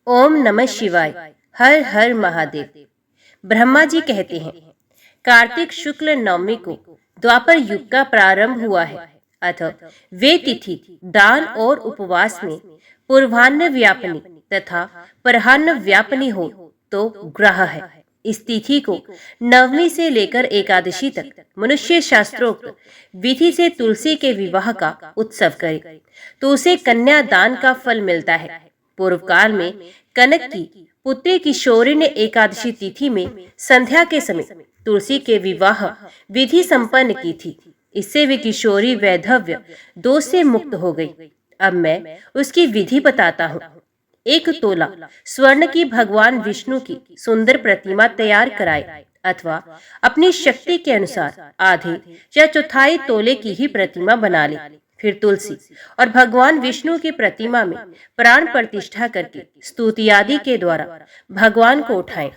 ओम नमः शिवाय। हर हर महादेव। ब्रह्मा जी कहते हैं, कार्तिक शुक्ल नवमी को द्वापर युग का प्रारंभ हुआ है। अतः वे तिथि दान और उपवास में पूर्वान्न व्यापनी तथा पराह्न व्यापनी हो तो ग्रह है। इस तिथि को नवमी से लेकर एकादशी तक मनुष्य शास्त्रोक्त विधि से तुलसी के विवाह का उत्सव करे तो उसे कन्या दान का फल मिलता है। पूर्व काल में कनक की पुत्री किशोरी ने एकादशी तिथि में संध्या के समय तुलसी के विवाह विधि संपन्न की थी। इससे वे किशोरी वैधव्य दोष से मुक्त हो गई। अब मैं उसकी विधि बताता हूँ। 1 तोला स्वर्ण की भगवान विष्णु की सुंदर प्रतिमा तैयार कराए अथवा अपनी शक्ति के अनुसार आधे या चौथाई तोले की ही प्रतिमा बना ले। फिर तुलसी और भगवान विष्णु की प्रतिमा में प्राण प्रतिष्ठा करके स्तुति आदि के द्वारा भगवान को उठाएं।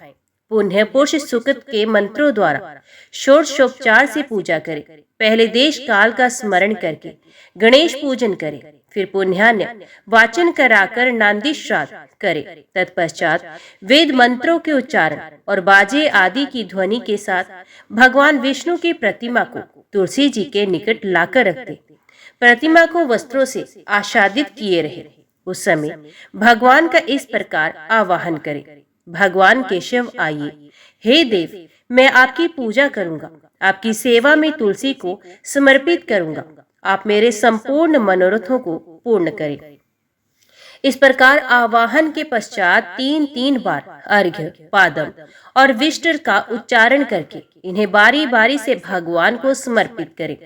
पुण्य पुरुष सुकृत के मंत्रों द्वारा षोडशोपचार से पूजा करें। पहले देश काल का स्मरण करके गणेश पूजन करें। फिर पुण्यान्य वाचन कराकर नांदी श्राद्ध करे। तत्पश्चात वेद मंत्रों के उच्चारण और बाजे आदि की ध्वनि के साथ भगवान विष्णु की प्रतिमा को तुलसी जी के निकट लाकर रख दे। प्रतिमा को वस्त्रों से आच्छादित किए रहे। उस समय भगवान का इस प्रकार आवाहन करे, भगवान केशव आइए। हे देव, मैं आपकी पूजा करूंगा, आपकी सेवा में तुलसी को समर्पित करूंगा। आप मेरे संपूर्ण मनोरथों को पूर्ण करें। इस प्रकार आवाहन के पश्चात 3 बार अर्घ्य, पादम और विष्ट का उच्चारण करके इन्हें बारी बारी से भगवान को समर्पित करें।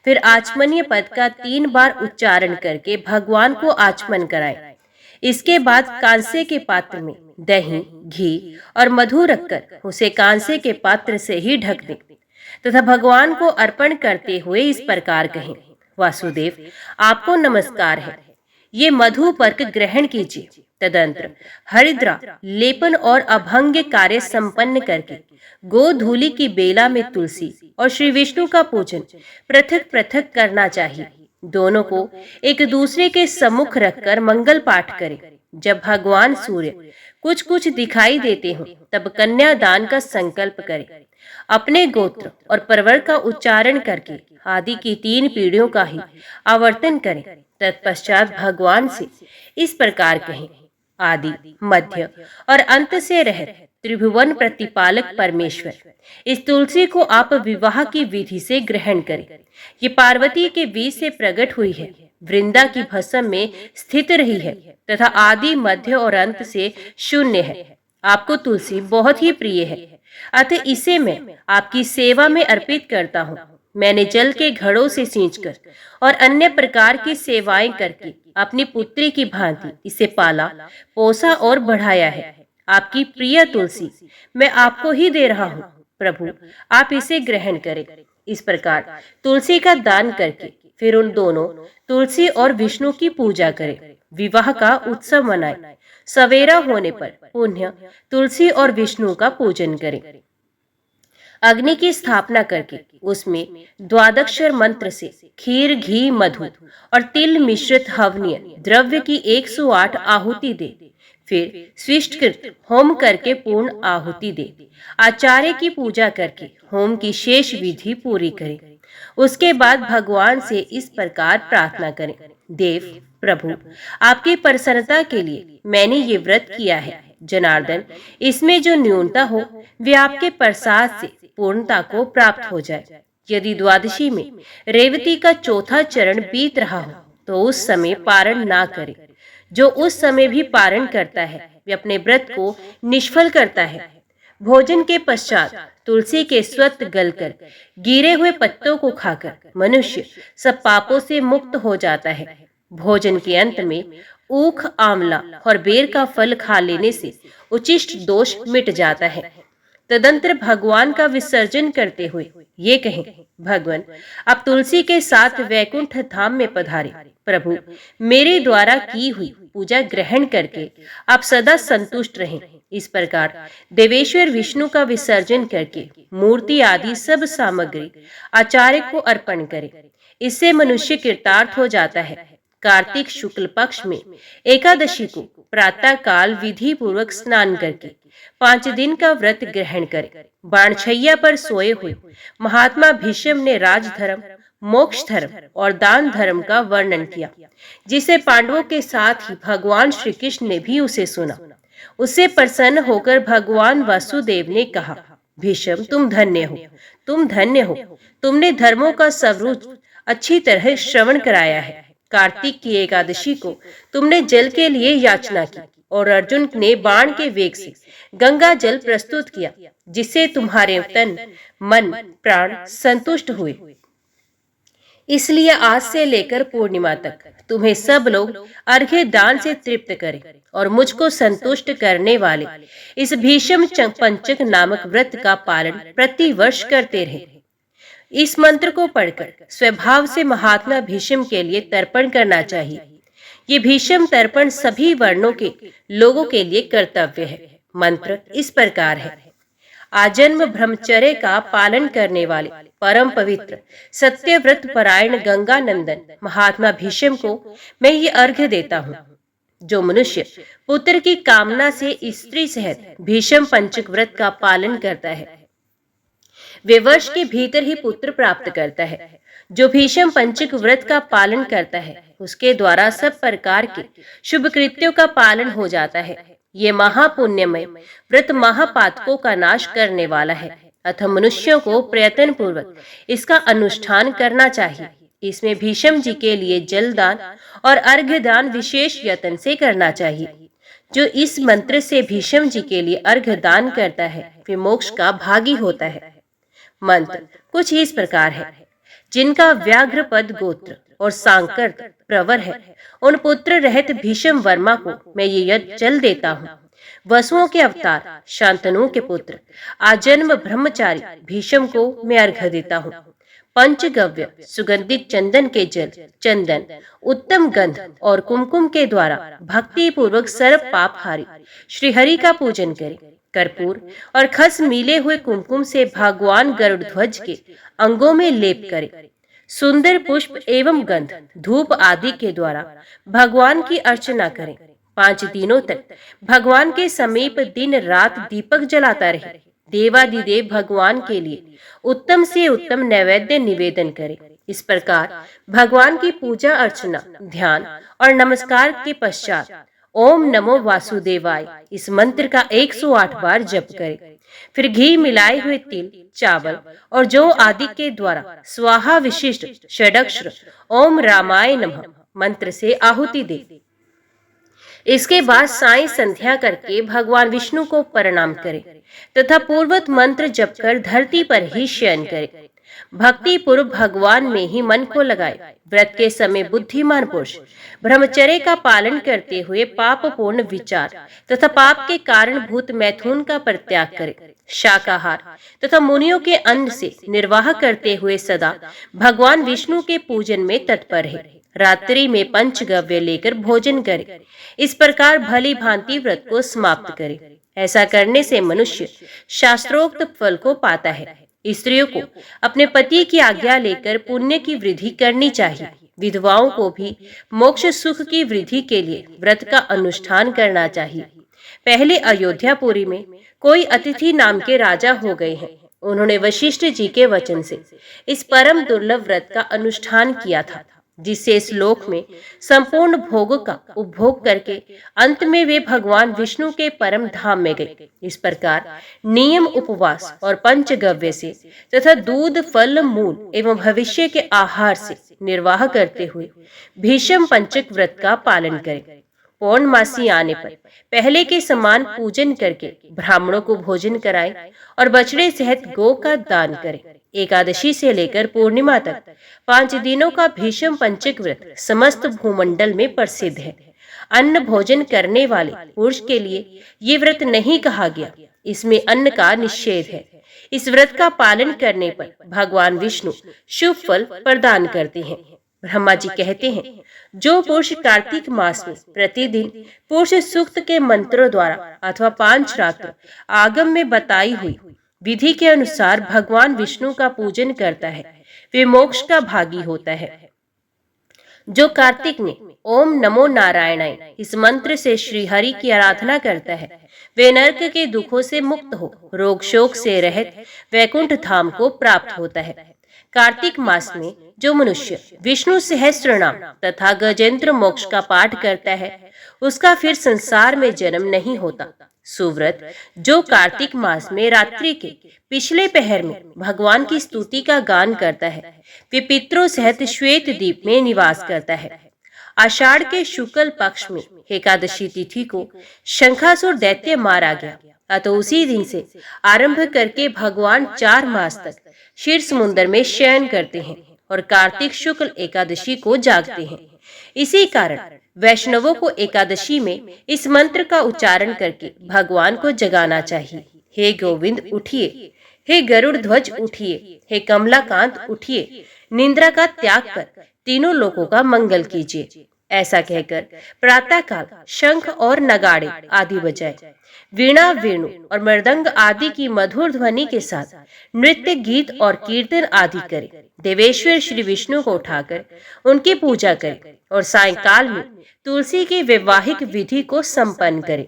फिर आचमनीय पद का 3 बार उच्चारण करके भगवान को आचमन कराएं। इसके बाद कांसे के पात्र में दही, घी और मधु रखकर उसे कांसे के पात्र से ही ढक दें तथा भगवान को अर्पण करते हुए इस प्रकार कहें, वासुदेव, आपको नमस्कार है, ये मधु पर्क ग्रहण कीजिए। तदंतर हरिद्रा लेपन और अभंग कार्य संपन्न करके गोधूलि की बेला में तुलसी और श्री विष्णु का पूजन पृथक पृथक करना चाहिए। दोनों को एक दूसरे के सम्मुख रखकर मंगल पाठ करें। जब भगवान सूर्य कुछ कुछ दिखाई देते हों तब कन्यादान का संकल्प करें। अपने गोत्र और परवर का उच्चारण करके आदि की 3 पीढ़ियों का ही आवर्तन करें। तत्पश्चात भगवान से इस प्रकार कहें, आदि, मध्य और अंत से रहत त्रिभुवन प्रतिपालक परमेश्वर, इस तुलसी को आप विवाह की विधि से ग्रहण करें। ये पार्वती के बीच से प्रकट हुई है, वृंदा की भस्म में स्थित रही है तथा आदि, मध्य और अंत से शून्य है। आपको तुलसी बहुत ही प्रिय है, अतः इसे मैं आपकी सेवा में अर्पित करता हूँ। मैंने जल के घड़ों से सींचकर और अन्य प्रकार की सेवाएं करके अपनी पुत्री की भांति इसे पाला, पोसा और बढ़ाया है। आपकी प्रिय तुलसी मैं आपको ही दे रहा हूँ, प्रभु आप इसे ग्रहण करें। इस प्रकार तुलसी का दान करके फिर उन दोनों तुलसी और विष्णु की पूजा करें, विवाह का उत्सव मनाएं। सवेरा होने पर पुण्य तुलसी और विष्णु का पूजन करें। अग्नि की स्थापना करके उसमें द्वादक्षर मंत्र से खीर, घी, मधु और तिल मिश्रित हवनीय द्रव्य की 108 आहुति दे। फिर स्विष्टकृत होम करके पूर्ण आहुति दे। आचार्य की पूजा करके होम की शेष विधि पूरी करें। उसके बाद भगवान से इस प्रकार प्रार्थना करें, देव प्रभु, आपकी प्रसन्नता के लिए मैंने ये व्रत किया है। जनार्दन, इसमें जो न्यूनता हो वे आपके प्रसाद से पूर्णता को प्राप्त हो जाए। यदि द्वादशी में रेवती का चौथा चरण बीत रहा हो तो उस समय पारण ना करे। जो उस समय भी पारण करता है वे अपने व्रत को निष्फल करता है। भोजन के पश्चात तुलसी के स्वत गलकर गिरे हुए पत्तों को खाकर मनुष्य सब पापों से मुक्त हो जाता है। भोजन के अंत में ऊख, आंवला और बेर का फल खा लेने से उचिष्ट दोष मिट जाता है। तदंतर भगवान का विसर्जन करते हुए ये कहें, भगवान आप तुलसी के साथ वैकुंठ धाम में पधारे। प्रभु, मेरे द्वारा की हुई पूजा ग्रहण करके आप सदा संतुष्ट रहें। इस प्रकार देवेश्वर विष्णु का विसर्जन करके मूर्ति आदि सब सामग्री आचार्य को अर्पण करें। इससे मनुष्य कृतार्थ हो जाता है। कार्तिक शुक्ल पक्ष में एकादशी को प्रातः काल विधि पूर्वक स्नान करके 5 दिन का व्रत ग्रहण करे। बाणछैया पर सोए हुए महात्मा भीष्म ने राजधर्म, मोक्ष धर्म और दान धर्म का वर्णन किया, जिसे पांडवों के साथ ही भगवान श्री कृष्ण ने भी उसे सुना। उससे प्रसन्न होकर भगवान वासुदेव ने कहा, भीष्म तुम धन्य हो, तुम धन्य हो, तुमने धर्मों का स्वरूप अच्छी तरह श्रवण कराया है। कार्तिक की एकादशी को तुमने जल के लिए याचना की और अर्जुन ने बाण के वेग से गंगा जल प्रस्तुत किया, जिससे तुम्हारे तन, मन, प्राण संतुष्ट हुए। इसलिए आज से लेकर पूर्णिमा तक तुम्हें सब लोग अर्घ्य दान से तृप्त करें और मुझको संतुष्ट करने वाले इस भीष्म पंचक नामक व्रत का पालन प्रति वर्ष करते रहे। इस मंत्र को पढ़कर स्वभाव से महात्मा भीष्म के लिए तर्पण करना चाहिए। ये भीष्म तर्पण सभी वर्णों के लोगों के लिए कर्तव्य है। मंत्र इस प्रकार है। आजन्म ब्रह्मचर्य का पालन करने वाले परम पवित्र सत्यव्रत परायण गंगा नंदन महात्मा भीष्म को मैं ये अर्घ्य देता हूँ। जो मनुष्य पुत्र की कामना से स्त्री सहित भीष्म पंचक व्रत का पालन करता है, वे वर्ष के भीतर ही पुत्र प्राप्त करता है। जो भीष्म पंचक व्रत का पालन करता है, उसके द्वारा सब प्रकार के शुभ कृत्यों का पालन हो जाता है। ये महापुण्यमय व्रत महापातकों का नाश करने वाला है, अतः मनुष्यों को प्रयत्न पूर्वक इसका अनुष्ठान करना चाहिए। इसमें भीष्म जी के लिए जलदान और अर्घ्य दान विशेष यत्न से करना चाहिए। जो इस मंत्र से भीष्म जी के लिए अर्घ्य दान करता है, वे मोक्ष का भागी होता है। मंत्र कुछ इस प्रकार है। जिनका व्याघ्र पद गोत्र और सांकर्त प्रवर है, उन पुत्र रहित भीष्म वर्मा को मैं ये जल देता हूँ। वसुओं के अवतार शांतनु के पुत्र आजन्म ब्रह्मचारी भीष्म को मैं अर्घ्य देता हूँ। पंचगव्य सुगंधित चंदन के जल, चंदन, उत्तम गंध और कुमकुम के द्वारा भक्ति पूर्वक सर्व पापहारी श्री हरि का पूजन करें। कर्पूर और खस मिले हुए कुमकुम से भगवान गरुड़ध्वज के अंगों में लेप करें। सुंदर पुष्प एवं गंध, धूप आदि के द्वारा भगवान की अर्चना करें। 5 दिनों तक भगवान के समीप दिन रात दीपक जलाता रहे। देवादिदेव भगवान के लिए उत्तम से उत्तम नैवेद्य निवेदन करें। इस प्रकार भगवान की पूजा अर्चना, ध्यान और नमस्कार के पश्चात ओम नमो वासुदेवाय इस मंत्र का 108 बार जप करें। फिर घी मिलाए हुए तिल, चावल और जौ आदि के द्वारा स्वाहा विशिष्ट षडक्षर ओम रामाय नमः मंत्र से आहुति दे। इसके बाद साई संध्या करके भगवान विष्णु को प्रणाम करें तथा पूर्वत मंत्र जप कर धरती पर ही शयन करें। भक्ति पूर्व भगवान में ही मन को लगाए। व्रत के समय बुद्धिमान पुरुष ब्रह्मचर्य का पालन करते हुए पाप पूर्ण विचार तथा पाप के कारण भूत मैथुन का परित्याग करे। शाकाहार तथा मुनियों के अन्न से निर्वाह करते हुए सदा भगवान विष्णु के पूजन में तत्पर है। रात्रि में पंचगव्य लेकर भोजन करे। इस प्रकार भली भांति व्रत को समाप्त करे। ऐसा करने से मनुष्य शास्त्रोक्त फल को पाता है। स्त्रियों को अपने पति की आज्ञा लेकर पुण्य की वृद्धि करनी चाहिए। विधवाओं को भी मोक्ष सुख की वृद्धि के लिए व्रत का अनुष्ठान करना चाहिए। पहले अयोध्यापुरी में कोई अतिथि नाम के राजा हो गए हैं। उन्होंने वशिष्ठ जी के वचन से इस परम दुर्लभ व्रत का अनुष्ठान किया था, जिससे इस लोक में संपूर्ण भोग का उपभोग करके अंत में वे भगवान विष्णु के परम धाम में गए। इस प्रकार नियम उपवास और पंचगव्य से तथा दूध, फल, मूल एवं भविष्य के आहार से निर्वाह करते हुए भीष्म पंचक व्रत का पालन करें। पौर्णमासी आने पर पहले के समान पूजन करके ब्राह्मणों को भोजन कराएं और बछड़े सहित गौ का दान करें। एकादशी से लेकर पूर्णिमा तक 5 दिनों का भीष्म पंचक व्रत समस्त भूमंडल में प्रसिद्ध है। अन्न भोजन करने वाले पुरुष के लिए ये व्रत नहीं कहा गया, इसमें अन्न का निषेध है। इस व्रत का पालन करने पर भगवान विष्णु शुभ फल प्रदान करते हैं। ब्रह्मा जी कहते हैं, जो पुरुष कार्तिक मास में प्रतिदिन पुरुष सूक्त के मंत्रों द्वारा अथवा 5 रात्र आगम में बताई हुई विधि के अनुसार भगवान विष्णु का पूजन करता है, वे मोक्ष का भागी होता है। जो कार्तिक में ओम नमो नारायणाय इस मंत्र से श्री हरि की आराधना करता है, वे नरक के दुखों से मुक्त हो रोग शोक से रहित वैकुंठ धाम को प्राप्त होता है। कार्तिक मास में जो मनुष्य विष्णु सहस्त्र नाम तथा गजेंद्र मोक्ष का पाठ करता है, उसका फिर संसार में जन्म नहीं होता। सुव्रत जो कार्तिक मास में रात्रि के पिछले पहर में भगवान की स्तुति का गान करता है, वे पितरों सहित श्वेत द्वीप में निवास करता है। आषाढ़ के शुक्ल पक्ष में एकादशी तिथि को शंखासुर दैत्य मारा गया, अतः उसी दिन से आरंभ करके भगवान 4 मास तक क्षीर समुद्र में शयन करते हैं और कार्तिक शुक्ल एकादशी को जागते हैं। इसी कारण वैष्णवों को एकादशी में इस मंत्र का उच्चारण करके भगवान को जगाना चाहिए। हे गोविंद उठिए, हे गरुड़ ध्वज उठिए, हे कमलाकांत उठिए, निंद्रा का त्याग कर तीनों लोगों का मंगल कीजिए। ऐसा कहकर प्रातः काल शंख और नगाड़े आदि बजाए, वीणा वेणु और मृदंग आदि की मधुर ध्वनि के साथ नृत्य गीत और कीर्तन आदि करें। देवेश्वर श्री विष्णु को उठाकर उनकी पूजा करें और सायंकाल में तुलसी की वैवाहिक विधि को संपन्न करें।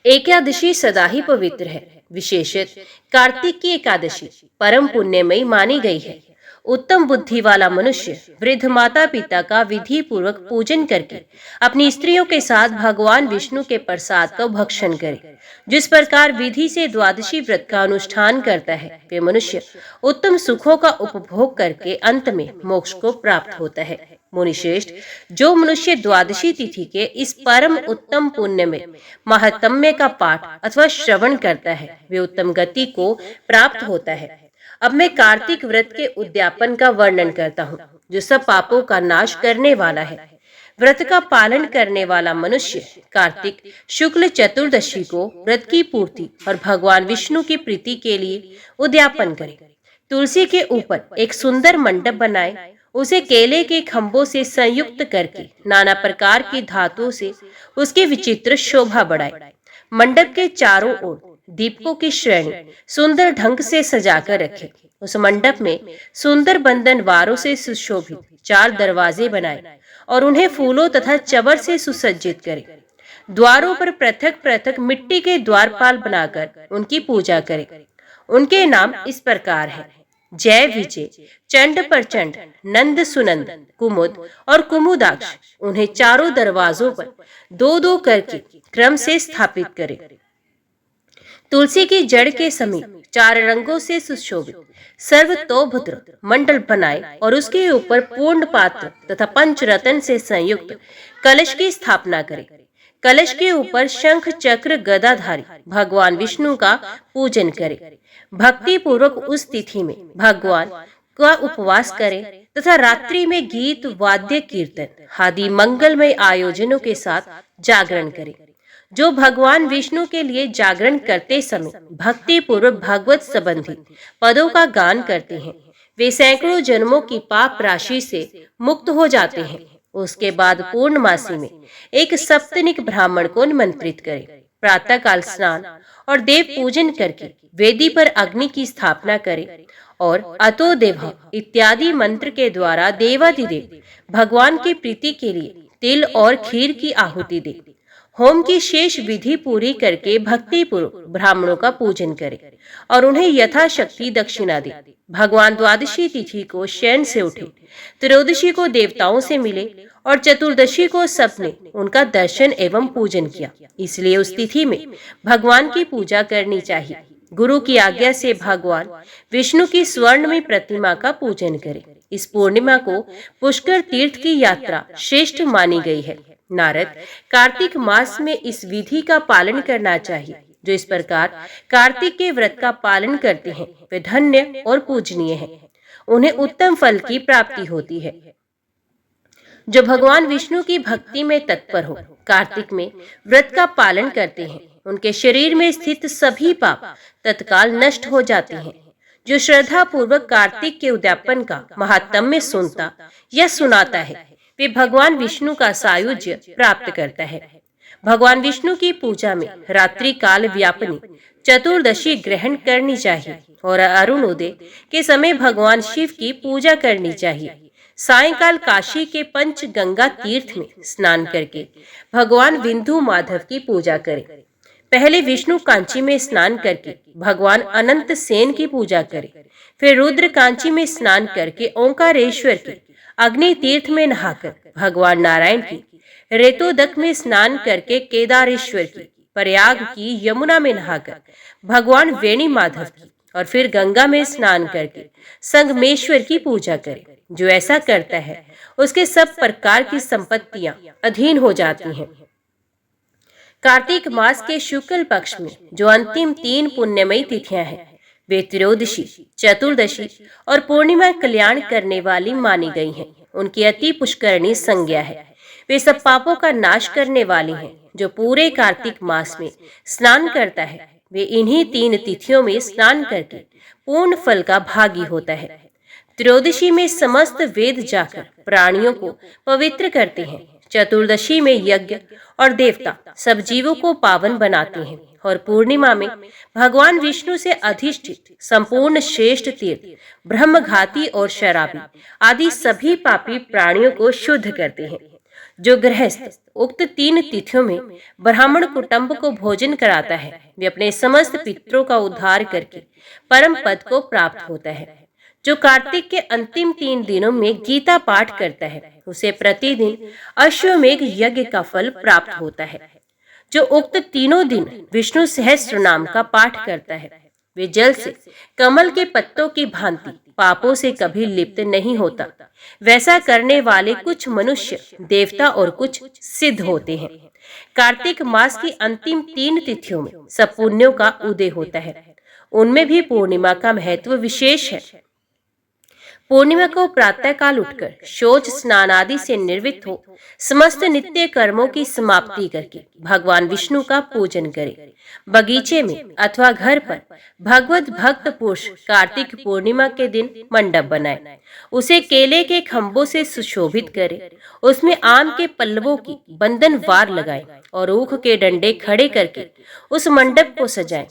एकादशी सदा ही पवित्र है। विशेषतः कार्तिक की एकादशी परम पुण्यमयी मानी गई है। उत्तम बुद्धि वाला मनुष्य वृद्ध माता पिता का विधि पूर्वक पूजन करके अपनी स्त्रियों के साथ भगवान विष्णु के प्रसाद का भक्षण करे। जिस प्रकार विधि से द्वादशी व्रत का अनुष्ठान करता है, वे मनुष्य उत्तम सुखों का उपभोग करके अंत में मोक्ष को प्राप्त होता है। मुनिश्रेष्ठ, जो मनुष्य द्वादशी तिथि के इस परम उत्तम पुण्य में महात्म्य का पाठ अथवा श्रवण करता है, वे उत्तम गति को प्राप्त होता है। अब मैं कार्तिक व्रत के उद्यापन का वर्णन करता हूँ, जो सब पापों का नाश करने वाला है। व्रत का पालन करने वाला मनुष्य कार्तिक शुक्ल चतुर्दशी को व्रत की पूर्ति और भगवान विष्णु की प्रीति के लिए उद्यापन करे। तुलसी के ऊपर एक सुंदर मंडप बनाए, उसे केले के खंभों से संयुक्त करके नाना प्रकार की धातुओं से उसकी विचित्र शोभा बढ़ाए। मंडप के चारों ओर दीपकों की श्रेणी सुंदर ढंग से सजाकर रखे। उस मंडप में सुंदर बंधन वारों से सुशोभित 4 दरवाजे बनाए और उन्हें फूलों तथा चवर से सुसज्जित करे। द्वारों पर पृथक पृथक मिट्टी के द्वारपाल बनाकर उनकी पूजा करे। उनके नाम इस प्रकार है: जय विजय, चंड प्रचंड, नंद सुनंद, कुमुद और कुमुदाक्ष। उन्हें चारों दरवाजों पर 2-2 करके क्रम से स्थापित करे। तुलसी की जड़ के समीप 4 रंगों से सुशोभित सर्वतोभद्र मंडल बनाए और उसके ऊपर पूर्ण पात्र तथा पंचरत्न से संयुक्त कलश की स्थापना करे। कलश के ऊपर शंख चक्र गदाधारी भगवान विष्णु का पूजन करे। भक्ति पूर्वक उस तिथि में भगवान का उपवास करे तथा रात्रि में गीत वाद्य कीर्तन आदि मंगलमय आयोजनों के साथ जागरण करे। जो भगवान विष्णु के लिए जागरण करते समय भक्ति पूर्वक भागवत संबंधी पदों का गान करते हैं, वे सैकड़ों जन्मों की पाप राशि से मुक्त हो जाते हैं। उसके बाद पूर्णमासी में एक सप्तनिक ब्राह्मण को निमंत्रित करें। प्रातः काल स्नान और देव पूजन करके वेदी पर अग्नि की स्थापना करें और अतो देव इत्यादि मंत्र के द्वारा देवाधिदेव भगवान की प्रीति के लिए तिल और खीर की आहुति दे। होम की शेष विधि पूरी करके भक्ति पूर्वक ब्राह्मणों का पूजन करे और उन्हें यथाशक्ति दक्षिणा दे। भगवान द्वादशी तिथि को शयन से उठे, त्रयोदशी को देवताओं से मिले और चतुर्दशी को सबने उनका दर्शन एवं पूजन किया। इसलिए उस तिथि में भगवान की पूजा करनी चाहिए। गुरु की आज्ञा से भगवान विष्णु की स्वर्णमयी प्रतिमा का पूजन करें। इस पूर्णिमा को पुष्कर तीर्थ की यात्रा श्रेष्ठ मानी गई है। नारद, कार्तिक मास में इस विधि का पालन करना चाहिए। जो इस प्रकार कार्तिक के व्रत का पालन करते हैं, वे धन्य और पूजनीय हैं। उन्हें उत्तम फल की प्राप्ति होती है। जो भगवान विष्णु की भक्ति में तत्पर हो, कार्तिक में व्रत का पालन करते हैं, उनके शरीर में स्थित सभी पाप तत्काल नष्ट हो जाते हैं। जो श्रद्धा पूर्वक कार्तिक के उद्यापन का महात्म्य सुनता या सुनाता है, वे भगवान विष्णु का सायुज्य प्राप्त करता है। भगवान विष्णु की पूजा में रात्रि काल व्यापनी चतुर्दशी ग्रहण करनी चाहिए और अरुणोदय के समय भगवान शिव की पूजा करनी चाहिए। सायंकाल काशी के पंच गंगा तीर्थ में स्नान करके भगवान विंधु माधव की पूजा करें। पहले विष्णु कांची में स्नान करके भगवान अनंत सेन की पूजा करें। फिर रुद्र कांची में स्नान करके ओंकारेश्वर की, अग्नि तीर्थ में नहाकर भगवान नारायण की, रेतोदक में स्नान करके केदारेश्वर की, प्रयाग की यमुना में नहाकर भगवान वेणी माधव की, और फिर गंगा में स्नान करके संगमेश्वर की पूजा करें। जो ऐसा करता है उसके सब प्रकार की संपत्तियां अधीन हो जाती हैं। कार्तिक मास के शुक्ल पक्ष में जो अंतिम 3 पुण्यमयी तिथियां हैं, वे त्रयोदशी, चतुर्दशी और पूर्णिमा कल्याण करने वाली मानी गई हैं। उनकी अति पुष्करणी संज्ञा है। वे सब पापों का नाश करने वाली हैं। जो पूरे कार्तिक मास में स्नान करता है, वे इन्हीं 3 तिथियों में स्नान करके पूर्ण फल का भागी होता है। त्रयोदशी में समस्त वेद जाकर प्राणियों को पवित्र करते हैं। चतुर्दशी में यज्ञ और देवता सब जीवों को पावन बनाते हैं, और पूर्णिमा में भगवान विष्णु से अधिष्ठित संपूर्ण श्रेष्ठ तीर्थ ब्रह्मघाती और शराबी आदि सभी पापी प्राणियों को शुद्ध करते हैं। जो गृहस्थ उक्त 3 तिथियों में ब्राह्मण कुटुंब को भोजन कराता है, वे अपने समस्त पितरों का उद्धार करके परम पद को प्राप्त होता है। जो कार्तिक के अंतिम 3 दिनों में गीता पाठ करता है, उसे प्रतिदिन अश्वमेघ यज्ञ का फल प्राप्त होता है। जो उक्त तीनों दिन विष्णु सहस्त्र नाम का पाठ करता है, वे जल से कमल के पत्तों की भांति पापों से कभी लिप्त नहीं होता। वैसा करने वाले कुछ मनुष्य, देवता और कुछ सिद्ध होते हैं। कार्तिक मास की अंतिम 3 तिथियों में सब पुण्यों का उदय होता है। उनमें भी पूर्णिमा का महत्व विशेष है। पूर्णिमा को प्रातः काल उठकर शौच स्नान आदि से निर्वृत्त हो समस्त नित्य कर्मों की समाप्ति करके भगवान विष्णु का पूजन करें। बगीचे में अथवा घर पर भगवत भक्त पुरुष कार्तिक पूर्णिमा के दिन मंडप बनाए, उसे केले के खंभों से सुशोभित करे, उसमें आम के पल्लवों की बंधनवार लगाए और ऊख के डंडे खड़े करके उस मंडप को सजाएं।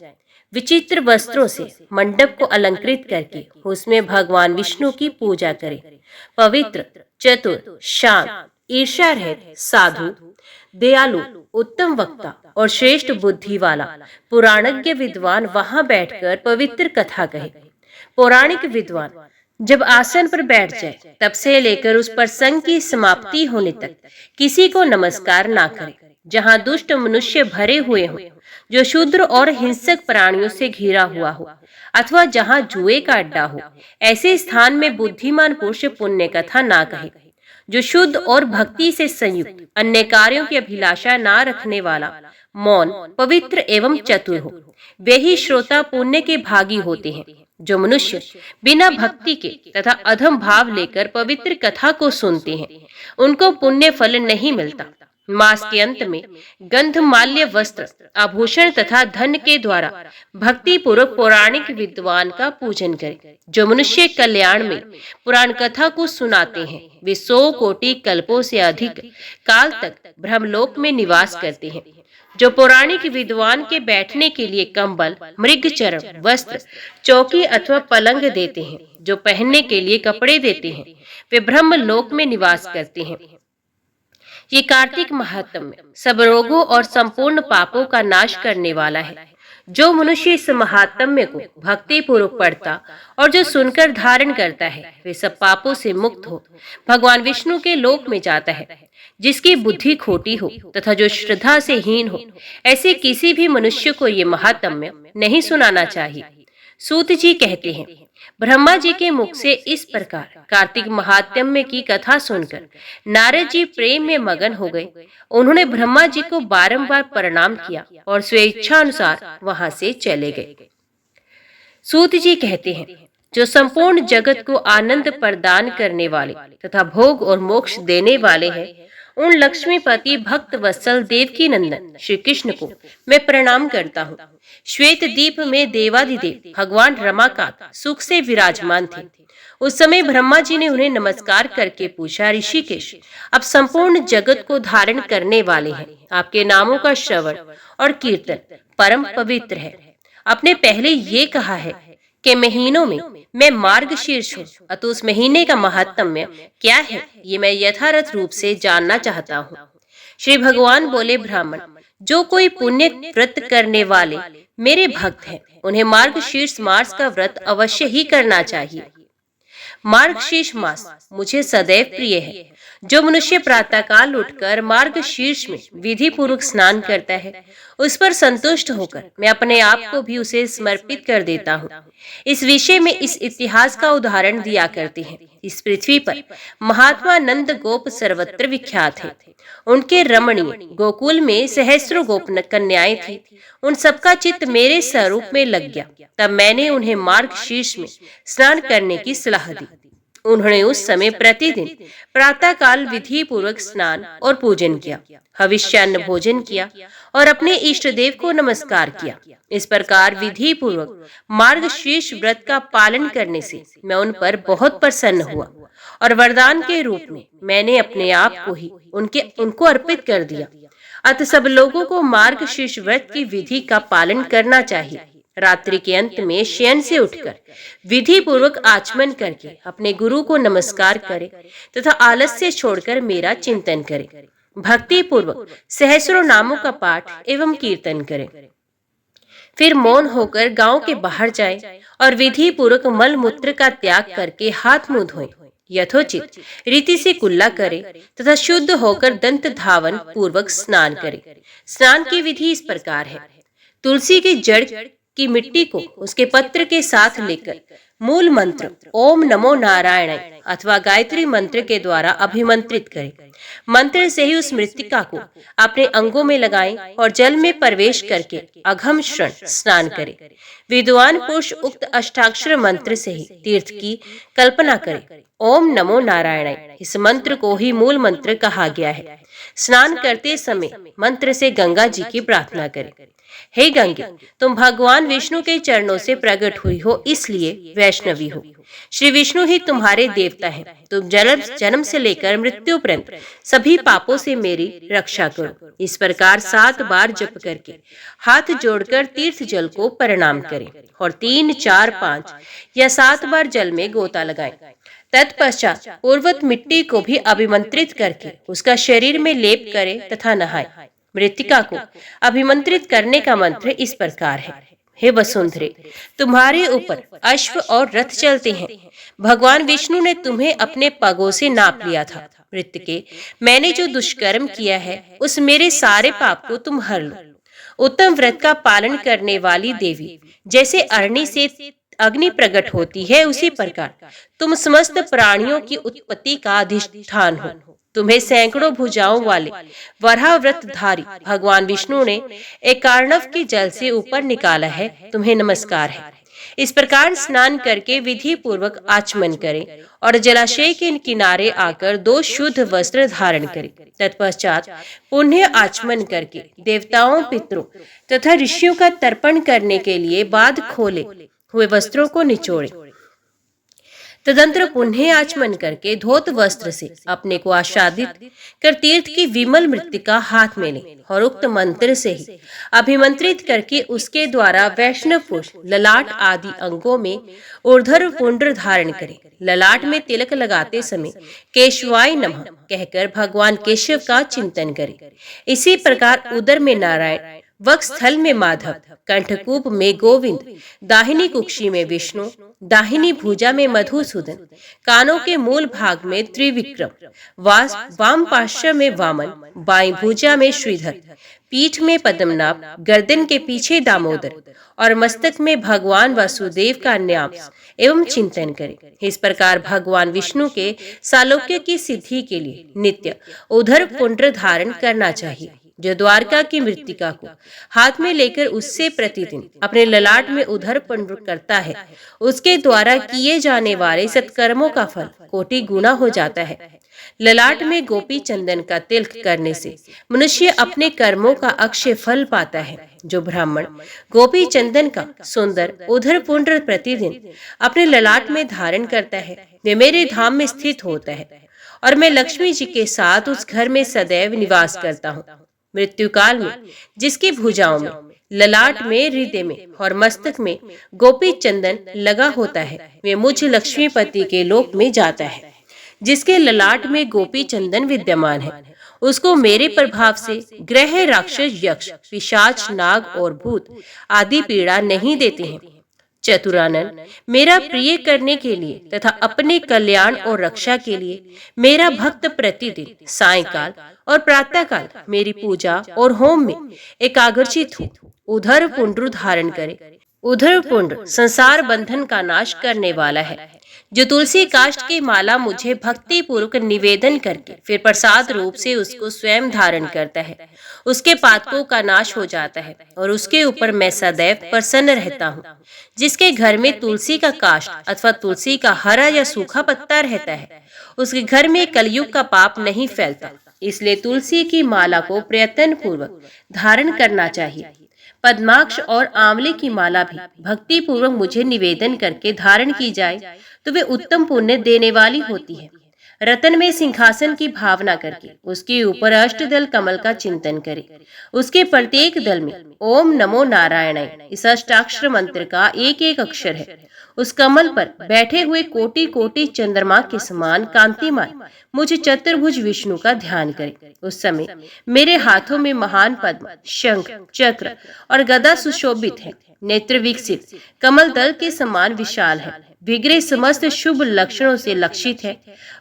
विचित्र वस्त्रों से मंडप को अलंकृत करके उसमें भगवान विष्णु की पूजा करें। पवित्र, चतुर, शांत, ईर्ष्या रहित, साधु, दयालु, उत्तम वक्ता और श्रेष्ठ बुद्धि वाला पुराणज्ञ विद्वान वहां बैठकर पवित्र कथा कहे। पौराणिक विद्वान जब आसन पर बैठ जाए, तब से लेकर उस प्रसंग की समाप्ति होने तक किसी को नमस्कार ना करे। जहाँ दुष्ट मनुष्य भरे हुए हों, जो शूद्र और हिंसक प्राणियों से घिरा हुआ हो, अथवा जहाँ जुए का अड्डा हो, ऐसे स्थान में बुद्धिमान पुरुष पुण्य कथा ना कहे। जो शुद्ध और भक्ति से संयुक्त अन्य कार्यों की अभिलाषा ना रखने वाला, मौन, पवित्र एवं चतुर हो, वे ही श्रोता पुण्य के भागी होते हैं। जो मनुष्य बिना भक्ति के तथा अधम भाव लेकर पवित्र कथा को सुनते हैं, उनको पुण्य फल नहीं मिलता। मास के अंत में गंधमाल्य वस्त्र, आभूषण तथा धन के द्वारा भक्ति पूर्वक पौराणिक विद्वान का पूजन करें। जो मनुष्य कल्याण में पुराण कथा को सुनाते हैं, वे 100 कोटि कल्पों से अधिक काल तक ब्रह्मलोक में निवास करते हैं। जो पौराणिक विद्वान के बैठने के लिए कंबल, मृगचर्म, वस्त्र, चौकी अथवा पलंग देते हैं, जो पहनने के लिए कपड़े देते हैं, वे ब्रह्मलोक में निवास करते हैं। ये कार्तिक महात्म्य सब रोगों और संपूर्ण पापों का नाश करने वाला है। जो मनुष्य इस महात्म्य को भक्ति पूर्वक पढ़ता और जो सुनकर धारण करता है, वे सब पापों से मुक्त हो भगवान विष्णु के लोक में जाता है। जिसकी बुद्धि खोटी हो तथा जो श्रद्धा से हीन हो, ऐसे किसी भी मनुष्य को ये महात्म्य नहीं सुनाना चाहिए। सूत जी कहते हैं, ब्रह्मा जी के मुख से इस प्रकार कार्तिक महात्म्य की कथा सुनकर नारद जी प्रेम में मगन हो गए। उन्होंने ब्रह्मा जी को बारंबार प्रणाम किया और स्वेच्छा अनुसार वहां से चले गए। सूत जी कहते हैं, जो संपूर्ण जगत को आनंद प्रदान करने वाले तथा भोग और मोक्ष देने वाले हैं, उन लक्ष्मीपति भक्त वत्सल देवकी नंदन श्री कृष्ण को मैं प्रणाम करता हूँ। श्वेत दीप में देवादिदेव भगवान रमाकांत सुख से विराजमान थे। उस समय ब्रह्मा जी ने उन्हें नमस्कार करके पूछा, ऋषिकेश, आप संपूर्ण जगत को धारण करने वाले हैं। आपके नामों का श्रवण और कीर्तन परम पवित्र है। आपने पहले ये कहा है के महीनों में मैं मार्गशीर्ष हूँ, अतः उस महीने का महात्म्य क्या है ये मैं यथार्थ रूप से जानना चाहता हूँ। श्री भगवान बोले, ब्राह्मण, जो कोई पुण्य व्रत करने वाले मेरे भक्त हैं, उन्हें मार्गशीर्ष मास का व्रत अवश्य ही करना चाहिए। मार्गशीर्ष मास मुझे सदैव प्रिय है। जो मनुष्य प्रातःकाल उठकर मार्गशीर्ष में विधि पूर्वक स्नान करता है, उस पर संतुष्ट होकर मैं अपने आप को भी उसे समर्पित कर देता हूँ। इस विषय में इस इतिहास का उदाहरण दिया करते हैं। इस पृथ्वी पर महात्मा नंद गोप सर्वत्र विख्यात है। उनके रमणीय गोकुल में सहस्रों गोप कन्याएं थी। उन सबका चित्त मेरे स्वरूप में लग गया। तब मैंने उन्हें मार्गशीर्ष में स्नान करने की सलाह दी। उन्होंने उस समय प्रतिदिन प्रातःकाल विधि पूर्वक स्नान और पूजन किया, हविष्यान्न भोजन किया और अपने इष्ट देव को नमस्कार किया। इस प्रकार विधि पूर्वक मार्गशीर्ष व्रत का पालन करने से मैं उन पर बहुत प्रसन्न हुआ और वरदान के रूप में मैंने अपने आप को ही उनको अर्पित कर दिया। अतः सब लोगों को मार्गशीर्ष व्रत की विधि का पालन करना चाहिए। रात्रि के अंत में शयन से उठकर विधि पूर्वक आचमन करके अपने गुरु को नमस्कार करे तथा आलस्य छोड़कर मेरा चिंतन करे। भक्ति पूर्वक सहस्रों नामों का पाठ एवं कीर्तन करे। फिर मौन होकर गांव के बाहर जाए और विधि पूर्वक मल मूत्र का त्याग करके हाथ मुंह धोए। यथोचित रीति से कुल्ला करे तथा शुद्ध होकर दंत धावन पूर्वक स्नान करे। स्नान की विधि इस प्रकार है। तुलसी की जड़ की मिट्टी को उसके पत्र के साथ लेकर मूल मंत्र ओम नमो नारायणाय अथवा गायत्री मंत्र के द्वारा अभिमंत्रित करें। मंत्र से ही उस मृत्तिका को अपने अंगों में लगाएं और जल में प्रवेश करके अघम शरण स्नान करें। विद्वान पुरुष उक्त अष्टाक्षर मंत्र से ही तीर्थ की कल्पना करें। ओम नमो नारायणाय इस मंत्र को ही मूल मंत्र कहा गया है। स्नान करते समय मंत्र से गंगा जी की प्रार्थना करें। हे गंगे, तुम भगवान विष्णु के चरणों से प्रकट हुई हो, इसलिए वैष्णवी हो। श्री विष्णु ही तुम्हारे देवता हैं। तुम जन्म से लेकर मृत्यु पर्यंत सभी पापों से मेरी रक्षा करो। इस प्रकार 7 बार जप करके हाथ जोड़कर तीर्थ जल को प्रणाम करें और 3, 4, 5 या 7 बार जल में गोता लगाएं। तत्पश्चात पूर्वत मिट्टी को भी अभिमंत्रित करके उसका शरीर में लेप करें तथा नहाए। मृत्तिका को अभिमंत्रित करने का मंत्र इस प्रकार है। हे वसुंधरे, तुम्हारे ऊपर अश्व और रथ चलते हैं। भगवान विष्णु ने तुम्हें अपने पगों से नाप लिया था। मृत्तिके, मैंने जो दुष्कर्म किया है उस मेरे सारे पाप को तुम हर लो। उत्तम व्रत का पालन करने वाली देवी जैसे अरणी से अग्नि प्रकट होती है, उसी प्रकार तुम समस्त प्राणियों की उत्पत्ति का अधिष्ठान हो। तुम्हें सैकड़ों भुजाओं वाले वराह व्रतधारी भगवान विष्णु ने एक कार्णव के जल से ऊपर निकाला है। तुम्हें नमस्कार है। इस प्रकार स्नान करके विधि पूर्वक आचमन करें और जलाशय के किनारे आकर 2 शुद्ध वस्त्र धारण करें। तत्पश्चात पुण्य आचमन करके देवताओं, पितरों तथा ऋषियों का तर्पण करने के लिए बाद खोले हुए वस्त्रों को निचोड़े। तदंतर पुण्य आचमन करके धोत वस्त्र से अपने को आच्छादित कर तीर्थ की विमल मृत्तिका हाथ में लें और उक्त मंत्र से ही अभिमंत्रित करके उसके द्वारा वैष्णव पुरुष ललाट आदि अंगों में ऊर्ध्व पुंड्र धारण करें। ललाट में तिलक लगाते समय केशवाय नमः कहकर भगवान केशव का चिंतन करें। इसी प्रकार उदर में नारायण, वक्षस्थल में माधव, कंठकूप में गोविंद, दाहिनी कुक्षी में विष्णु, दाहिनी भुजा में मधुसूदन, कानों के मूल भाग में त्रिविक्रम, वाम पार्श्व में वामन, बाईं भुजा में श्रीधर, पीठ में पद्मनाभ, गर्दन के पीछे दामोदर और मस्तक में भगवान वासुदेव का न्यास एवं चिंतन करें। इस प्रकार भगवान विष्णु के सालोक्य की सिद्धि के लिए नित्य उधर पुंड्र धारण करना चाहिए। जो द्वारका की मृत्तिका को हाथ में लेकर उससे प्रतिदिन अपने ललाट में उधर पुंड्र करता है, उसके द्वारा किए जाने वाले सत्कर्मों का फल कोटि गुना हो जाता है। ललाट में गोपी चंदन का तिलक करने से मनुष्य अपने कर्मों का अक्षय फल पाता है। जो ब्राह्मण गोपी चंदन का सुंदर उधर पुंड्र प्रतिदिन अपने ललाट में धारण करता है, वे मेरे धाम में स्थित होता है और मैं लक्ष्मी जी के साथ उस घर में सदैव निवास करता हूँ। मृत्यु काल में जिसकी भुजाओं में ललाट में, हृदय में और मस्तक में गोपी चंदन लगा होता है, वे मुझ लक्ष्मीपति के लोक में जाता है। जिसके ललाट में गोपी चंदन विद्यमान है, उसको मेरे प्रभाव से ग्रह, राक्षस, यक्ष, पिशाच, नाग और भूत आदि पीड़ा नहीं देते हैं। चतुरानन, मेरा प्रिय करने के लिए तथा अपने कल्याण और रक्षा के लिए मेरा भक्त प्रतिदिन सायंकाल और प्रातःकाल मेरी पूजा और होम में एकाग्रचित हो उधर पुंड्र धारण करे। उधर पुंड्र संसार बंधन का नाश करने वाला है, जो तुलसी काष्ठ की माला मुझे भक्ति पूर्वक निवेदन करके फिर प्रसाद रूप से उसको स्वयं धारण करता है, उसके पातकों का नाश हो जाता है और उसके ऊपर मैं सदैव प्रसन्न रहता हूँ। जिसके घर में तुलसी का काष्ठ अथवा तुलसी का हरा या सूखा पत्ता रहता है, उसके घर में कलयुग का पाप नहीं फैलता। इसलिए तुलसी की माला को प्रयत्न पूर्वक धारण करना चाहिए। पद्माक्ष और आंवले की माला भी भक्ति पूर्वक मुझे निवेदन करके धारण की जाए तो वे उत्तम पुण्य देने वाली होती है। रतन में सिंहासन की भावना करके उसके ऊपर अष्टदल कमल का चिंतन करे। उसके प्रत्येक दल में ओम नमो नारायणाय इस अष्टाक्षर मंत्र का एक एक अक्षर है। उस कमल पर बैठे हुए कोटि कोटि चंद्रमा के समान कांतिमान मुझे चतुर्भुज विष्णु का ध्यान करे। उस समय मेरे हाथों में महान पद्म, शंख, चक्र और गदा सुशोभित है। नेत्र विकसित, कमल दल के समान विशाल है। विग्रह समस्त शुभ लक्षणों से लक्षित है।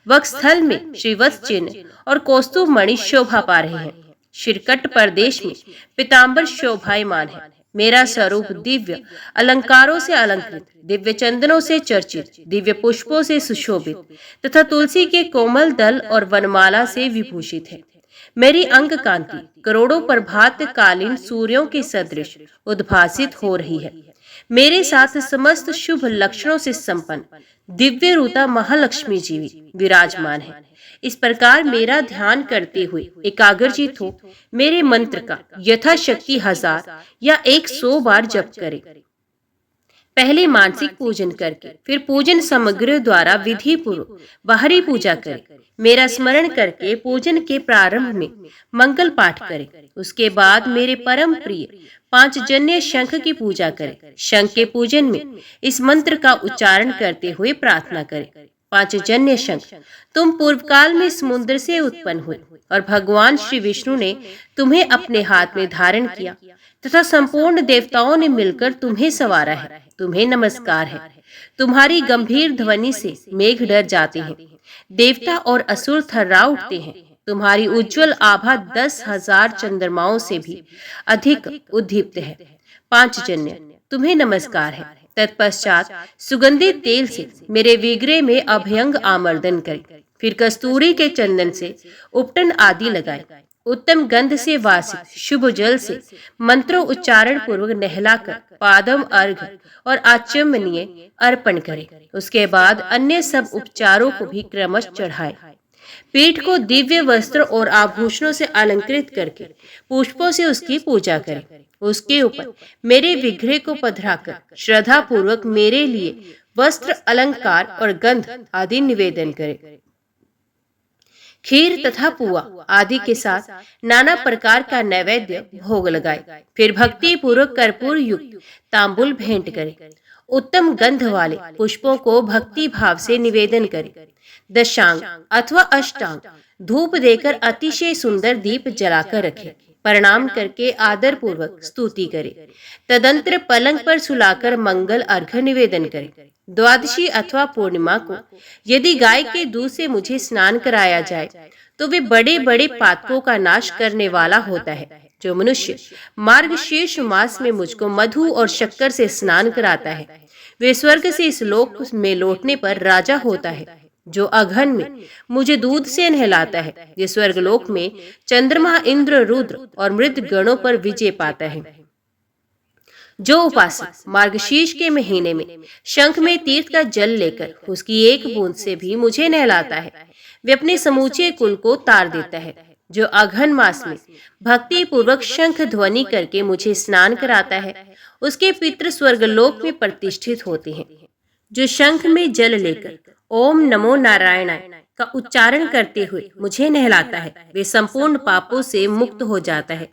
वक्षस्थल में श्रीवत्स चिन्ह और कौस्तुभ मणि शोभा पा रहे हैं। शिरकट प्रदेश में पीताम्बर शोभायमान है। मेरा स्वरूप दिव्य अलंकारों से अलंकृत, दिव्य चंदनों से चर्चित, दिव्य पुष्पों से सुशोभित तथा तुलसी के कोमल दल और वनमाला से विभूषित है। मेरी अंग कांति करोड़ों प्रभात कालीन सूर्यों के सदृश उद्भासित हो रही है। मेरे साथ समस्त शुभ लक्षणों से संपन्न दिव्य रूता महालक्ष्मी जी विराजमान है। इस प्रकार मेरा ध्यान करते हुए एकाग्रचित हो मेरे मंत्र का यथाशक्ति 1000 या 100 बार जप करे। पहले मानसिक पूजन करके फिर पूजन सामग्रियों द्वारा विधि पूर्वक बाहरी पूजा करे। मेरा स्मरण करके पूजन के प्रारंभ में मंगल पाठ करे। उसके बाद मेरे परम प्रिय 5 जन्य शंख की पूजा करे। शंख के पूजन में इस मंत्र का उच्चारण करते हुए प्रार्थना करे। 5 जन्य शंख, तुम पूर्व काल में समुद्र से उत्पन्न हुए और भगवान श्री विष्णु ने तुम्हें अपने हाथ में धारण किया तथा संपूर्ण देवताओं ने मिलकर तुम्हें संवारा है। तुम्हें नमस्कार है। तुम्हारी गंभीर ध्वनि से मेघ डर जाते हैं, देवता और असुर थर्रा उठते हैं। तुम्हारी उज्जवल आभा 10,000 चंद्रमाओं से भी अधिक उद्दीप्त है। 5 जन्य, तुम्हें नमस्कार है। तत्पश्चात सुगंधित तेल से मेरे विग्रह में अभयंग आमर्दन करे। फिर कस्तूरी के चंदन से उपटन आदि लगाए। उत्तम गंध से वासित शुभ जल से मंत्रों उच्चारण पूर्वक नहलाकर पादम अर्घ और आचमनीय अर्पण करे। उसके बाद अन्य सब उपचारों को भी क्रमश चढ़ाए। पीठ को दिव्य वस्त्र और आभूषणों से अलंकृत करके पुष्पों से उसकी पूजा करे। उसके ऊपर मेरे विग्रह को पधराकर श्रद्धा पूर्वक मेरे लिए वस्त्र, अलंकार और गंध आदि निवेदन करे। खीर तथा पुआ आदि के साथ नाना प्रकार का नैवेद्य भोग लगाए। फिर भक्ति पूर्वक कर्पूर युक्त तांबुल भेंट करे। उत्तम गंध वाले पुष्पों को भक्ति भाव से निवेदन करे। दशांग अथवा अष्टांग धूप देकर अतिशय सुंदर दीप जलाकर रखे। प्रणाम करके आदर पूर्वक स्तुति करे। तदंतर पलंग पर सुलाकर मंगल अर्घ निवेदन करे। द्वादशी अथवा पूर्णिमा को यदि गाय के दूध से मुझे स्नान कराया जाए तो वे बड़े बड़े पातकों का नाश करने वाला होता है। जो मनुष्य मार्गशीर्ष मास में मुझको मधु और शक्कर से स्नान कराता है, वे स्वर्ग से इस लोक में लौटने पर राजा होता है। जो अघन में मुझे दूध से नहलाता है, ये स्वर्गलोक में चंद्रमा, इंद्र, रुद्र और मृत गणों पर विजय पाता है। जो उपासक मार्गशीर्ष के महीने में शंख में तीर्थ का जल लेकर उसकी एक बूंद से भी मुझे नहलाता है, वे अपने समूचे कुल को तार देता है। जो अघन मास में भक्ति पूर्वक शंख ध्वनि करके मुझे स्नान कराता है, उसके पितृ स्वर्गलोक में प्रतिष्ठित होते हैं। जो शंख में जल लेकर ओम नमो नारायणाय का उच्चारण करते हुए मुझे नहलाता है, वे संपूर्ण पापों से मुक्त हो जाता है।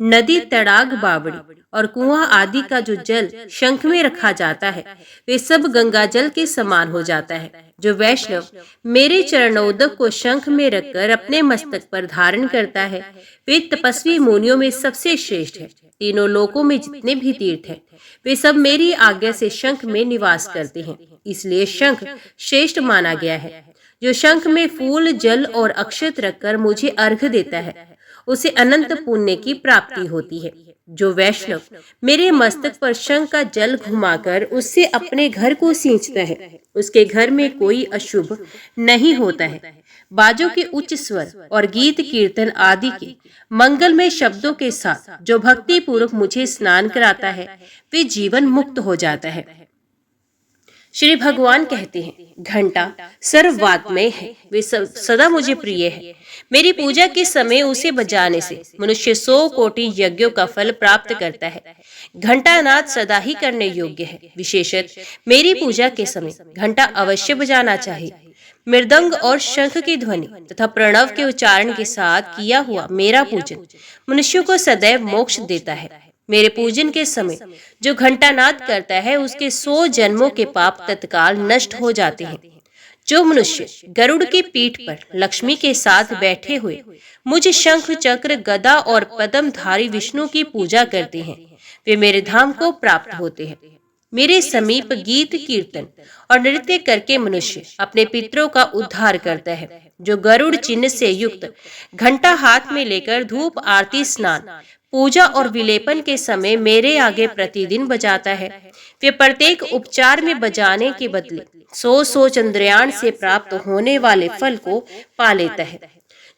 नदी, तड़ाग, बावड़ी और कुआं आदि का जो जल शंख में रखा जाता है वे सब गंगा जल के समान हो जाता है। जो वैष्णव मेरे चरणोदक को शंख में रखकर अपने मस्तक पर धारण करता है वे तपस्वी मुनियों में सबसे श्रेष्ठ है। तीनों लोकों में जितने भी तीर्थ हैं वे सब मेरी आज्ञा से शंख में निवास करते हैं, इसलिए शंख श्रेष्ठ माना गया है। जो शंख में फूल, जल और अक्षत रखकर मुझे अर्घ देता है उसे अनंत पुण्य की प्राप्ति होती है। जो वैष्णव मेरे मस्तक पर शंख का जल घुमाकर उससे अपने घर को सींचता है उसके घर में कोई अशुभ नहीं होता है। बाजों के उच्च स्वर और गीत कीर्तन आदि के मंगलमय शब्दों के साथ जो भक्ति पूर्वक मुझे स्नान कराता है वे जीवन मुक्त हो जाता है। श्री भगवान कहते हैं, घंटा सर्ववात्मय है, वे सदा मुझे प्रिय है। मेरी पूजा के समय उसे बजाने से मनुष्य 100 कोटि यज्ञों का फल प्राप्त करता है। घंटा नाद सदा ही करने योग्य है। विशेषतः मेरी पूजा के समय घंटा अवश्य बजाना चाहिए। मृदंग और शंख की ध्वनि तथा प्रणव के उच्चारण के साथ किया हुआ मेरा पूजन मनुष्य को सदैव मोक्ष देता है। मेरे पूजन के समय जो घंटानाद करता है उसके 100 जन्मों के पाप तत्काल नष्ट हो जाते हैं। जो मनुष्य गरुड़ की पीठ पर लक्ष्मी के साथ बैठे हुए मुझ शंख, चक्र, गदा और पद्मधारी विष्णु की पूजा करते हैं वे मेरे धाम को प्राप्त होते हैं। मेरे समीप गीत, कीर्तन और नृत्य करके मनुष्य अपने पितरों का उद्धार करता है। जो गरुड़ चिन्ह से युक्त घंटा हाथ में लेकर धूप, आरती, स्नान, पूजा और विलेपन के समय मेरे आगे प्रतिदिन बजाता है वे प्रत्येक उपचार में बजाने के बदले 100 चंद्रयान से प्राप्त होने वाले फल को पा लेता है।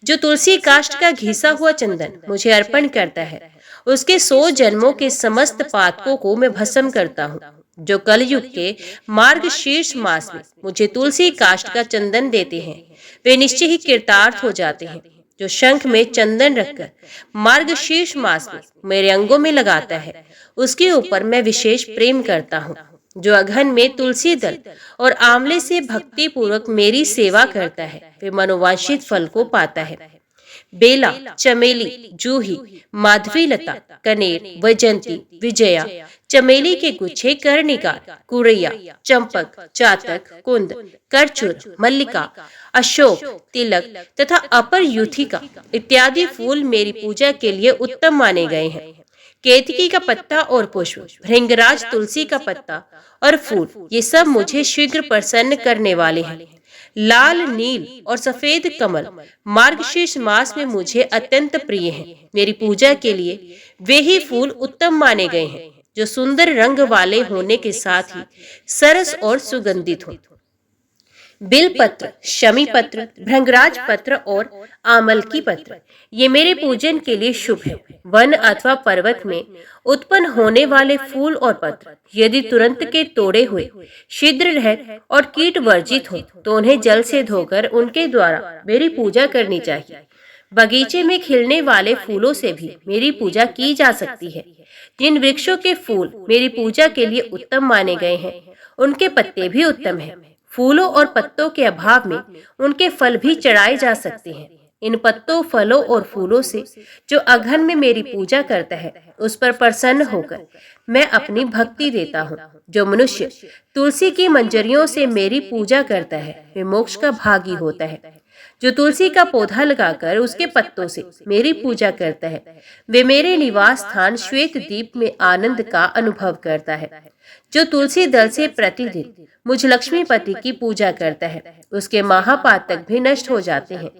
जो तुलसी काष्ठ का घिसा हुआ चंदन मुझे अर्पण करता है उसके 100 जन्मों के समस्त पातकों को मैं भस्म करता हूँ। जो कलयुग के मार्गशीर्ष मास में मुझे तुलसी काष्ठ का चंदन देते हैं वे निश्चय ही कृतार्थ हो जाते हैं। जो शंख में चंदन रखकर मार्गशीर्ष मास में मेरे अंगों में लगाता है उसके ऊपर मैं विशेष प्रेम करता हूँ। जो अघन में तुलसी दल और आंवले से भक्ति पूर्वक मेरी सेवा करता है वे मनोवांछित फल को पाता है। बेला, चमेली, जूही, माधवी लता, कनेर, वैजंती, विजया, चमेली के गुच्छे, कर्णिकार, कुरैया, चंपक, चातक, कुंद, करचूर, मल्लिका, अशोक, तिलक तथा अपर युथिका इत्यादि फूल मेरी पूजा के लिए उत्तम माने गए हैं। केतकी का पत्ता और पुष्प, भृंगराज तुलसी का पत्ता और फूल ये सब मुझे शीघ्र प्रसन्न करने वाले हैं। लाल, नील और सफेद कमल मार्गशीर्ष मास में मुझे अत्यंत प्रिय हैं। मेरी पूजा के लिए वे ही फूल उत्तम माने गए हैं जो सुंदर रंग वाले होने के साथ ही सरस और सुगंधित हो। बिल पत्र, शमी पत्र, भृंगराज पत्र और आमलकी पत्र ये मेरे पूजन के लिए शुभ है। वन अथवा पर्वत में उत्पन्न होने वाले फूल और पत्र यदि तुरंत के तोड़े हुए, छिद्र रहित और कीट वर्जित हो तो उन्हें जल से धोकर उनके द्वारा मेरी पूजा करनी चाहिए। बगीचे में खिलने वाले फूलों से भी मेरी पूजा की जा सकती है। जिन वृक्षों के फूल मेरी पूजा के लिए उत्तम माने गए हैं उनके पत्ते भी उत्तम हैं। फूलों और पत्तों के अभाव में उनके फल भी चढ़ाए जा सकते हैं। इन पत्तों, फलों और फूलों से जो अघन में मेरी पूजा करता है उस पर प्रसन्न होकर मैं अपनी भक्ति देता हूँ। जो मनुष्य तुलसी की मंजरियों से मेरी पूजा करता है वे मोक्ष का भागी होता है। जो तुलसी का पौधा लगाकर उसके पत्तों से मेरी पूजा करता है वे मेरे निवास स्थान श्वेत द्वीप में आनंद का अनुभव करता है। जो तुलसी दल से प्रतिदिन मुझ लक्ष्मीपति की पूजा करता है उसके महापातक भी नष्ट हो जाते हैं।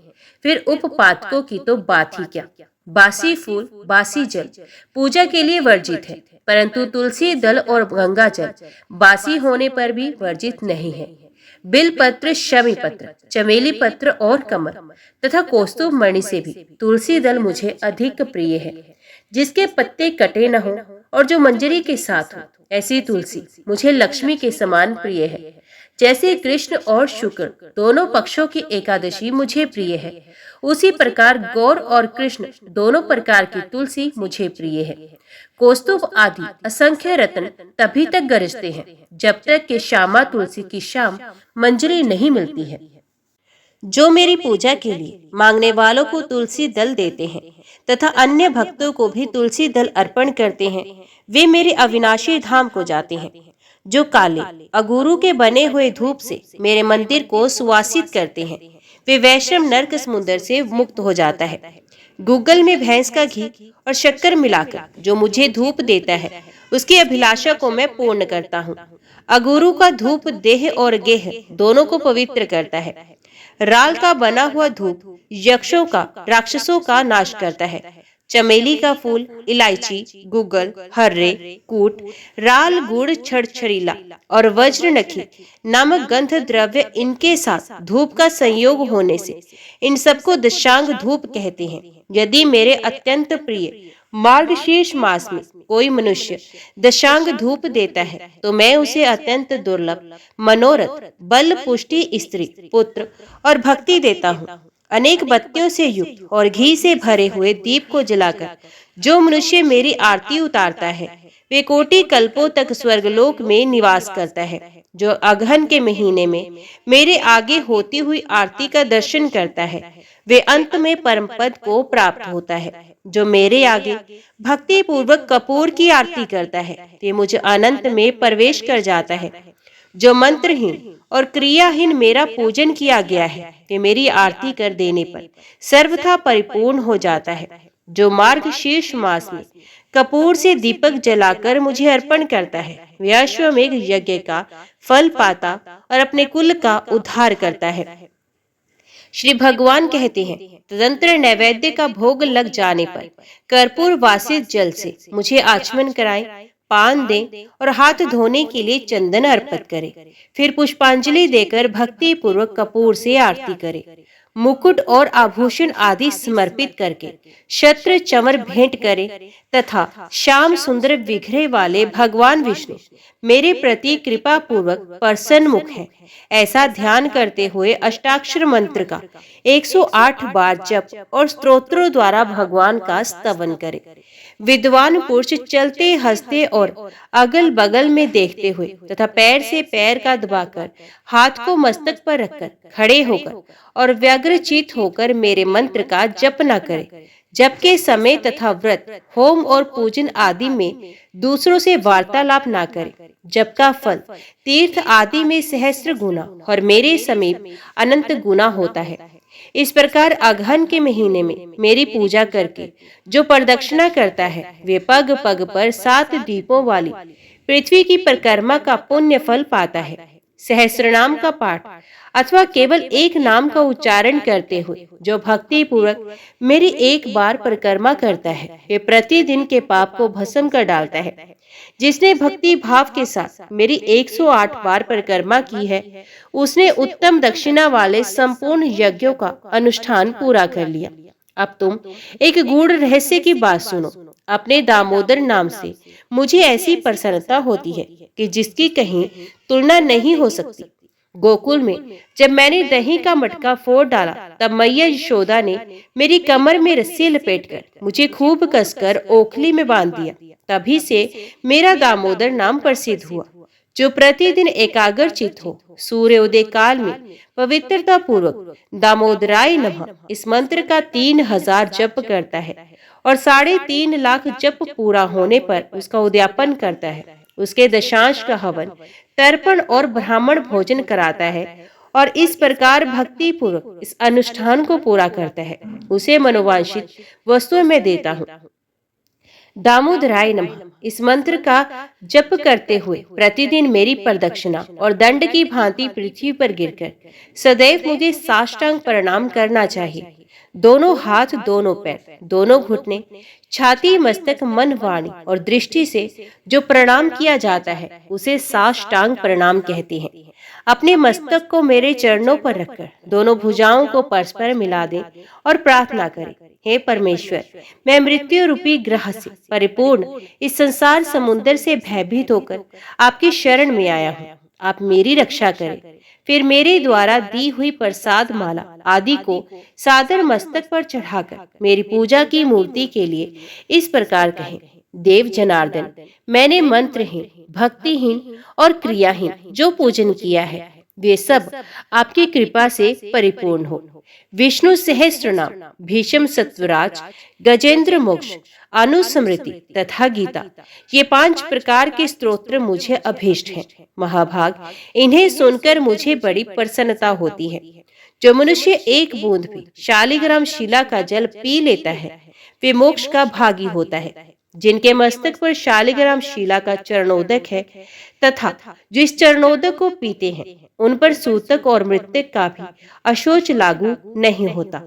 फिर उपपातकों की तो बात ही क्या। बासी फूल, बासी जल पूजा के लिए वर्जित है, परंतु तुलसी दल और गंगा जल बासी होने पर भी वर्जित नहीं है। बिल पत्र, शमी पत्र, चमेली पत्र और कमल तथा कौस्तुभ मणि से भी तुलसी दल मुझे अधिक प्रिय है। जिसके पत्ते कटे न हो और जो मंजरी के साथ हो ऐसी तुलसी मुझे लक्ष्मी के समान प्रिय है। जैसे कृष्ण और शुक्र दोनों पक्षों की एकादशी मुझे प्रिय है उसी प्रकार गौर और कृष्ण दोनों प्रकार की तुलसी मुझे प्रिय है। कौस्तुभ आदि असंख्य रत्न तभी तक गरजते हैं जब तक कि श्यामा तुलसी की श्याम मंजरी नहीं मिलती है। जो मेरी पूजा के लिए मांगने वालों को तुलसी दल देते हैं तथा अन्य भक्तों को भी तुलसी दल अर्पण करते हैं, वे मेरे अविनाशी धाम को जाते हैं। जो काले अगुरु के बने हुए धूप से मेरे मंदिर को सुवासित करते हैं, वे वैश्रम नरक समुद्र से मुक्त हो जाता है। गूगल में भैंस का घी और शक्कर मिलाकर जो मुझे धूप देता है, उसकी अभिलाषा को मैं पूर्ण करता हूँ। अगुरु का धूप देह और गेह दोनों को पवित्र करता है। राल का बना हुआ धूप यक्षों का, राक्षसों का नाश करता है। चमेली का फूल, इलायची, गुग्गल, हर्रे, कूट, राल, गुड़, छड़छड़ीला और वज्रनखी नामक गंध द्रव्य, इनके साथ धूप का संयोग होने से इन सबको दशांग धूप कहते हैं। यदि मेरे अत्यंत प्रिय मार्गशीर्ष मास में कोई मनुष्य दशांग धूप देता है, तो मैं उसे अत्यंत दुर्लभ मनोरथ, बल, पुष्टि, स्त्री, पुत्र और भक्ति देता हूँ। अनेक बत्तियों से युक्त और घी से भरे हुए दीप को जलाकर जो मनुष्य मेरी आरती उतारता है, वे कोटि कल्पों तक स्वर्गलोक में निवास करता है। जो अगहन के महीने में मेरे आगे होती हुई आरती का दर्शन करता है, वे अंत में परम पद को प्राप्त होता है। जो मेरे आगे भक्ति पूर्वक कपूर की आरती करता है, वे मुझे अनंत में प्रवेश कर जाता है। जो मंत्रहीन और क्रियाहीन मेरा पूजन किया गया है, वे मेरी आरती कर देने पर सर्वथा परिपूर्ण हो जाता है। जो मार्गशीर्ष मास में कपूर से दीपक जलाकर मुझे अर्पण करता है, वे अश्वमेघ यज्ञ का फल पाता और अपने कुल का उद्धार करता है। श्री भगवान कहते हैं, तदंतर नैवेद्य का भोग लग जाने पर कर्पूर वासित जल से मुझे आचमन कराएं, पान दें और हाथ धोने के लिए चंदन अर्पित करें। फिर पुष्पांजलि देकर भक्ति पूर्वक कपूर से आरती करें। मुकुट और आभूषण आदि समर्पित करके छत्र चमर भेंट करें तथा श्याम सुंदर विग्रह वाले भगवान विष्णु मेरे प्रति कृपा पूर्वक प्रसन्न मुख है, ऐसा ध्यान करते हुए अष्टाक्षर मंत्र का 108 बार जप और स्तोत्रों द्वारा भगवान का स्तवन करें। विद्वान पुरुष चलते, हंसते और अगल बगल में देखते हुए तथा पैर से पैर का दबाकर हाथ को मस्तक पर रखकर खड़े होकर और व्यग्रचित होकर मेरे मंत्र का जप न करें। जप के समय तथा व्रत, होम और पूजन आदि में दूसरों से वार्तालाप ना करें। जप का फल तीर्थ आदि में सहस्त्र गुना और मेरे समीप अनंत गुना होता है। इस प्रकार अगहन के महीने में मेरी पूजा करके जो प्रदक्षिणा करता है, वे पग पग पर 7 दीपों वाली पृथ्वी की परिक्रमा का पुण्य फल पाता है। सहस्रनाम का पाठ अथवा केवल एक नाम का उच्चारण करते हुए जो भक्ति पूर्वक मेरी एक बार परिक्रमा करता है, वे प्रतिदिन के पाप को भस्म कर डालता है। जिसने भक्ति भाव के साथ मेरी 108 बार परिक्रमा की है, उसने उत्तम दक्षिणा वाले संपूर्ण यज्ञों का अनुष्ठान पूरा कर लिया। अब तुम एक गूढ़ रहस्य की बात सुनो। अपने दामोदर नाम से मुझे ऐसी प्रसन्नता होती है कि जिसकी कहीं तुलना नहीं हो सकती। गोकुल में जब मैंने दही का मटका फोड़ डाला, तब मैया यशोदा ने मेरी कमर में रस्सी लपेटकर मुझे खूब कसकर ओखली में बांध दिया। तभी से मेरा दामोदर नाम प्रसिद्ध हुआ। जो प्रतिदिन एकाग्र चित्त हो, सूर्योदय काल में पवित्रता पूर्वक दामोदराय नमः इस मंत्र का 3000 जप करता है और 3.5 लाख जप पूरा होने पर उसका उद्यापन करता है, उसके दशांश का हवन, तर्पण और ब्राह्मण भोजन कराता है और इस प्रकार भक्ति पूर्वक इस अनुष्ठान को पूरा करता है, उसे मनोवांछित वस्तुएं मैं देता हूँ। दामोदराय नमः इस मंत्र का जप करते हुए प्रतिदिन मेरी प्रदक्षिणा और दंड की भांति पृथ्वी पर गिरकर सदैव मुझे साष्टांग प्रणाम करना चाहिए। दोनों हाथ, दोनों पैर, दोनों घुटने, छाती, मस्तक, मन, वाणी और दृष्टि से जो प्रणाम किया जाता है, उसे साष्टांग प्रणाम कहते हैं। अपने मस्तक को मेरे चरणों पर रखकर दोनों भुजाओं को परस्पर मिला दें और प्रार्थना करें, हे परमेश्वर, मैं मृत्यु रूपी ग्रह से परिपूर्ण इस संसार समुद्र से भयभीत होकर आपकी शरण में आया हूँ। आप मेरी रक्षा करें। फिर मेरे द्वारा दी हुई प्रसाद माला आदि को सादर मस्तक पर चढ़ाकर मेरी पूजा की मूर्ति के लिए इस प्रकार कहें, देव जनार्दन, मैंने मंत्रहीन, भक्तिहीन और क्रियाहीन जो पूजन किया है, वे सब आपकी कृपा से परिपूर्ण हो। विष्णु सहस्त्रनाम, भीष्म सत्वराज, गजेंद्र मोक्ष, अनुस्मृति तथा गीता, ये 5 प्रकार के स्तोत्र मुझे अभीष्ट हैं। महाभाग, इन्हें सुनकर मुझे बड़ी प्रसन्नता होती है। जो मनुष्य एक बूंद भी शालिग्राम शिला का जल पी लेता है वे मोक्ष का भागी होता है। जिनके मस्तक पर शालिग्राम शिला का चरणोदक है तथा जो इस चरणोदक को पीते हैं उन पर सूतक और मृतक का भी अशोच लागू नहीं होता।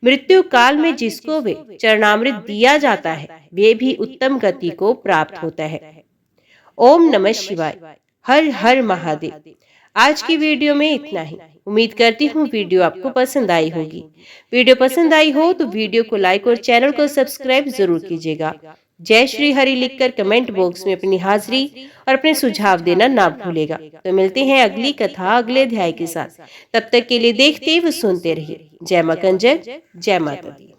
मृत्यु काल में जिसको वे चरणामृत दिया जाता है वे भी उत्तम गति को प्राप्त होता है। ओम नमः शिवाय। हर हर महादेव। आज की वीडियो में इतना ही। उम्मीद करती हूँ वीडियो आपको पसंद आई होगी। वीडियो पसंद आई हो तो वीडियो को लाइक और चैनल को सब्सक्राइब जरूर कीजिएगा। जय श्री हरि लिखकर कमेंट बॉक्स में अपनी हाजिरी और अपने सुझाव देना ना भूलेगा। तो मिलते हैं अगली कथा अगले अध्याय के साथ। तब तक के लिए देखते व सुनते रहिए। जय मां कंजक, जय माता दी।